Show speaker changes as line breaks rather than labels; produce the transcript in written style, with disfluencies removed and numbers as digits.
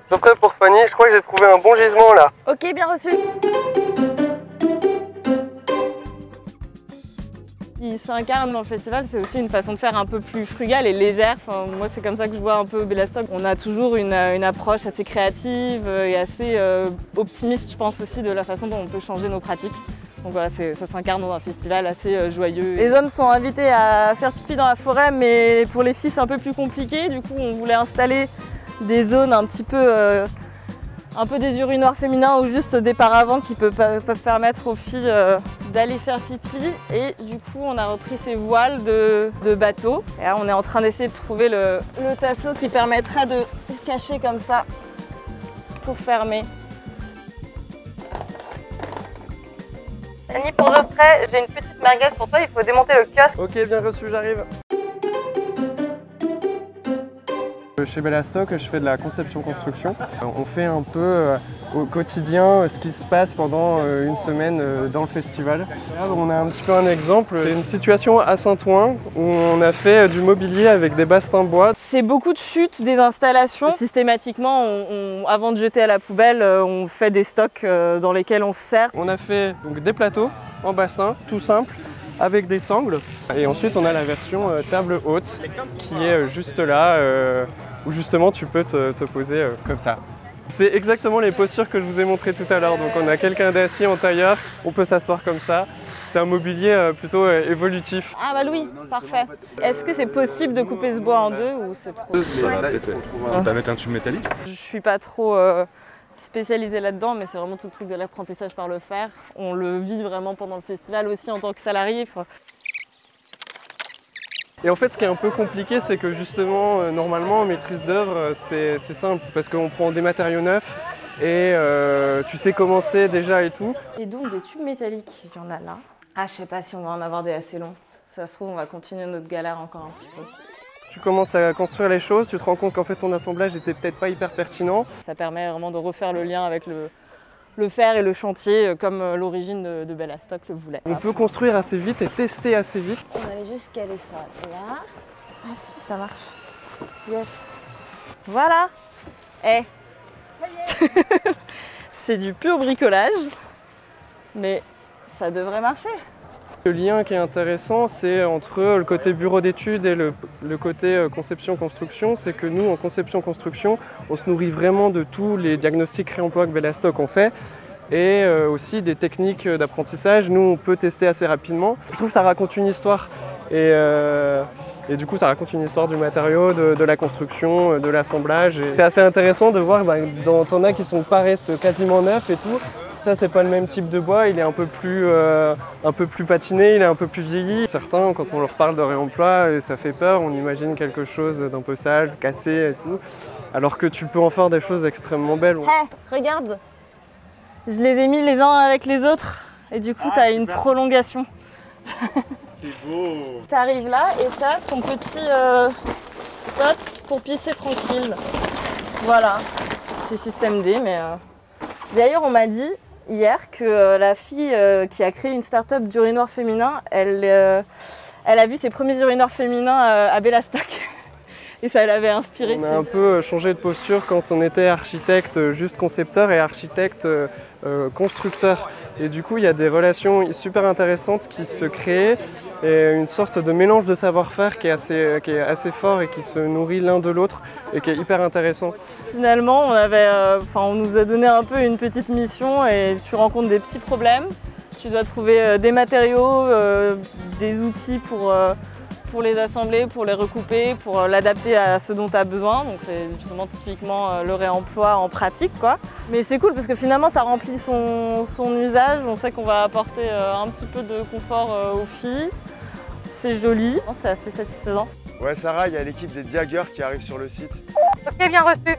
J'opterai pour Fanny, je crois que j'ai trouvé un bon gisement là.
Ok, bien reçu. Il s'incarne dans le festival, c'est aussi une façon de faire un peu plus frugale et légère. Enfin, moi, c'est comme ça que je vois un peu Bella Stock. On a toujours une approche assez créative et assez optimiste, je pense aussi, de la façon dont on peut changer nos pratiques. Donc voilà, ça s'incarne dans un festival assez joyeux. Les hommes sont invités à faire pipi dans la forêt, mais pour les filles, c'est un peu plus compliqué. Du coup, on voulait installer des zones un peu des urinoirs féminins ou juste des paravents qui peuvent permettre aux filles d'aller faire pipi. Et du coup, on a repris ces voiles de bateau. Et là, on est en train d'essayer de trouver le tasseau qui permettra de cacher comme ça pour fermer. Annie, pour Geoffrey, j'ai une petite merguez pour toi, il faut démonter le kiosque.
Ok, bien reçu, j'arrive. Chez Bella Stock, je fais de la conception-construction. On fait un peu au quotidien ce qui se passe pendant une semaine dans le festival. Là, on a un petit peu un exemple. C'est une situation à Saint-Ouen où on a fait du mobilier avec des bastins bois.
C'est beaucoup de chutes des installations. Systématiquement, avant de jeter à la poubelle, on fait des stocks dans lesquels on se sert.
On a fait donc, des plateaux en bassin, tout simple, avec des sangles. Et ensuite, on a la version table haute qui est juste là, où justement tu peux te poser comme ça. C'est exactement les postures que je vous ai montrées tout à l'heure. Donc on a quelqu'un d'assis en tailleur, on peut s'asseoir comme ça. C'est un mobilier plutôt évolutif.
Ah bah Louis, parfait. Est-ce que c'est possible de couper ce bois en deux ou c'est trop...
Tu vas mettre un tube métallique?
Je suis pas trop spécialisée là-dedans, mais c'est vraiment tout le truc de l'apprentissage par le fer. On le vit vraiment pendant le festival aussi en tant que salarié.
Et en fait, ce qui est un peu compliqué, c'est que justement, normalement, en maîtrise d'œuvre, c'est simple parce qu'on prend des matériaux neufs et tu sais comment c'est déjà et tout.
Et donc des tubes métalliques, il y en a là. Ah, je sais pas si on va en avoir des assez longs. Ça se trouve, on va continuer notre galère encore un petit peu.
Tu commences à construire les choses, tu te rends compte qu'en fait ton assemblage était peut-être pas hyper pertinent.
Ça permet vraiment de refaire le lien avec le fer et le chantier comme l'origine de Bella Stock le voulait.
On peut construire assez vite et tester assez vite.
On allait juste caler ça là. Ah si, ça marche. Yes. Voilà. Eh. C'est du pur bricolage, mais ça devrait marcher.
Le lien qui est intéressant, c'est entre le côté bureau d'études et le côté conception-construction. C'est que nous, en conception-construction, on se nourrit vraiment de tous les diagnostics réemploi que Bella Stock ont fait et aussi des techniques d'apprentissage. Nous, on peut tester assez rapidement. Je trouve que ça raconte une histoire et du coup, ça raconte une histoire du matériau, de la construction, de l'assemblage. C'est assez intéressant de voir, t'en as qui paraissent quasiment neufs et tout. Ça, c'est pas le même type de bois, il est un peu plus patiné, il est un peu plus vieilli. Certains, quand on leur parle de réemploi, ça fait peur, on imagine quelque chose d'un peu sale, cassé et tout. Alors que tu peux en faire des choses extrêmement belles.
Hey, regarde, je les ai mis les uns avec les autres et du coup, tu as une prolongation.
C'est beau.
Tu arrives là et tu as ton petit spot pour pisser tranquille. Voilà, c'est système D, mais... D'ailleurs, on m'a dit hier que la fille qui a créé une start-up d'urinoir féminin, elle a vu ses premiers urinoirs féminins à Bella Stock. Et ça l'avait inspiré.
On a un peu changé de posture quand on était architecte juste concepteur et architecte constructeur. Et du coup, il y a des relations super intéressantes qui se créent et une sorte de mélange de savoir-faire qui est assez fort et qui se nourrit l'un de l'autre et qui est hyper intéressant.
Finalement, on nous a donné un peu une petite mission et tu rencontres des petits problèmes. Tu dois trouver des matériaux, des outils pour les assembler, pour les recouper, pour l'adapter à ce dont tu as besoin. Donc c'est justement typiquement le réemploi en pratique, quoi. Mais c'est cool parce que finalement ça remplit son usage. On sait qu'on va apporter un petit peu de confort aux filles. C'est joli, c'est assez satisfaisant.
Ouais Sarah, il y a l'équipe des Diaggers qui arrive sur le site.
Ok, bien reçu.